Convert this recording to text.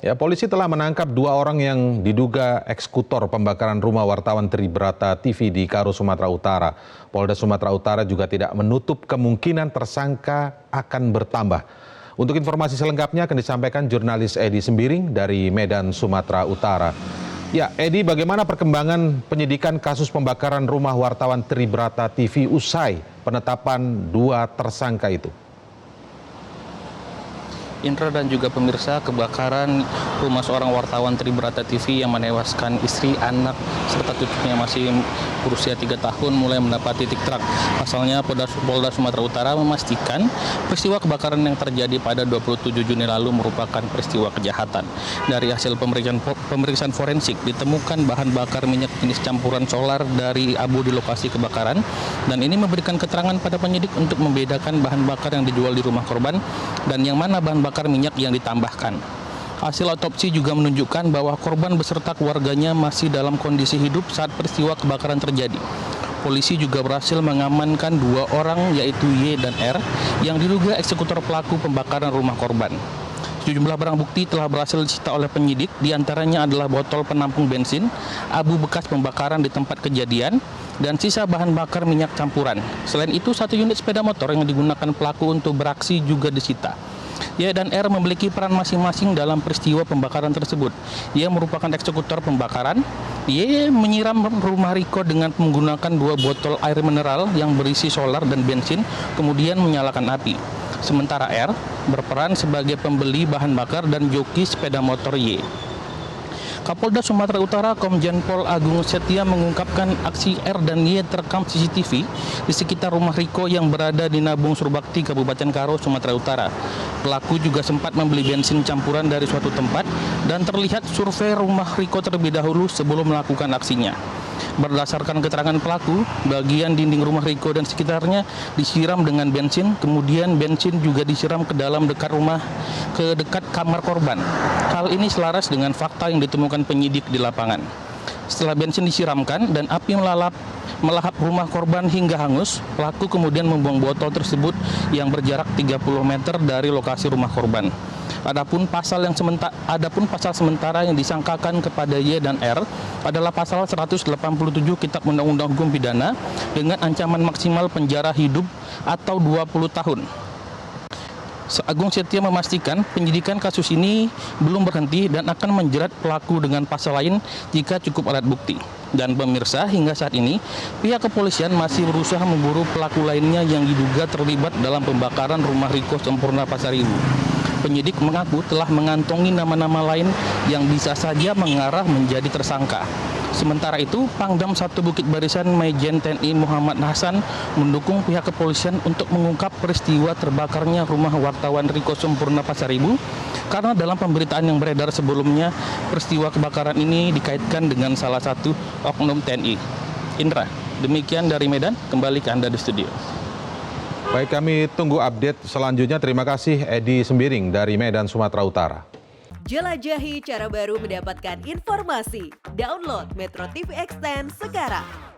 Ya, polisi telah menangkap 2 orang yang diduga eksekutor pembakaran rumah wartawan Tribrata TV di Karo, Sumatera Utara. Polda Sumatera Utara juga tidak menutup kemungkinan tersangka akan bertambah. Untuk informasi selengkapnya akan disampaikan jurnalis Edi Sembiring dari Medan, Sumatera Utara. Ya, Edi, bagaimana perkembangan penyidikan kasus pembakaran rumah wartawan Tribrata TV usai penetapan 2 tersangka itu? Indra dan juga pemirsa, kebakaran rumah seorang wartawan Tribrata TV yang menewaskan istri, anak, serta cucunya masih berusia 3 tahun mulai mendapat titik terang. Pasalnya, Polda Sumatera Utara memastikan peristiwa kebakaran yang terjadi pada 27 Juni lalu merupakan peristiwa kejahatan. Dari hasil pemeriksaan forensik, ditemukan bahan bakar minyak jenis campuran solar dari abu di lokasi kebakaran, dan ini memberikan keterangan pada penyidik untuk membedakan bahan bakar yang dijual di rumah korban dan yang mana bahan bakar minyak yang ditambahkan. Hasil otopsi juga menunjukkan bahwa korban beserta keluarganya masih dalam kondisi hidup saat peristiwa kebakaran terjadi. Polisi juga berhasil mengamankan 2 orang yaitu Y dan R yang diduga eksekutor pelaku pembakaran rumah korban. Sejumlah barang bukti telah berhasil disita oleh penyidik, diantaranya adalah botol penampung bensin, abu bekas pembakaran di tempat kejadian, dan sisa bahan bakar minyak campuran. Selain itu, 1 unit sepeda motor yang digunakan pelaku untuk beraksi juga disita. Y dan R memiliki peran masing-masing dalam peristiwa pembakaran tersebut. Y merupakan eksekutor pembakaran. Y menyiram rumah Riko dengan menggunakan 2 botol air mineral yang berisi solar dan bensin, kemudian menyalakan api. Sementara R berperan sebagai pembeli bahan bakar dan joki sepeda motor Y. Kapolda Sumatera Utara Komjen Pol Agung Setia mengungkapkan aksi R dan Y terekam CCTV di sekitar rumah Riko yang berada di Nabung Surbakti, Kabupaten Karo, Sumatera Utara. Pelaku juga sempat membeli bensin campuran dari suatu tempat dan terlihat survei rumah Riko terlebih dahulu sebelum melakukan aksinya. Berdasarkan keterangan pelaku, bagian dinding rumah Riko dan sekitarnya disiram dengan bensin, kemudian bensin juga disiram ke dalam dekat kamar korban. Hal ini selaras dengan fakta yang ditemukan penyidik di lapangan. Setelah bensin disiramkan dan api melahap rumah korban hingga hangus, pelaku kemudian membuang botol tersebut yang berjarak 30 meter dari lokasi rumah korban. Adapun pasal sementara yang disangkakan kepada Y dan R adalah pasal 187 Kitab Undang-Undang Hukum Pidana dengan ancaman maksimal penjara hidup atau 20 tahun. Agung Setia memastikan penyidikan kasus ini belum berhenti dan akan menjerat pelaku dengan pasal lain jika cukup alat bukti. Dan pemirsa, hingga saat ini pihak kepolisian masih berusaha memburu pelaku lainnya yang diduga terlibat dalam pembakaran rumah Riko Sempurna Pasaribu. Penyidik mengaku telah mengantongi nama-nama lain yang bisa saja mengarah menjadi tersangka. Sementara itu, Pangdam 1 Bukit Barisan Majen TNI Muhammad Hasan mendukung pihak kepolisian untuk mengungkap peristiwa terbakarnya rumah wartawan Riko Sempurna Pasaribu karena dalam pemberitaan yang beredar sebelumnya, peristiwa kebakaran ini dikaitkan dengan salah satu oknum TNI. Indra, demikian dari Medan, kembali ke Anda di studio. Baik, kami tunggu update selanjutnya. Terima kasih Edi Sembiring dari Medan, Sumatera Utara. Jelajahi cara baru mendapatkan informasi. Download Metro TV Extend sekarang.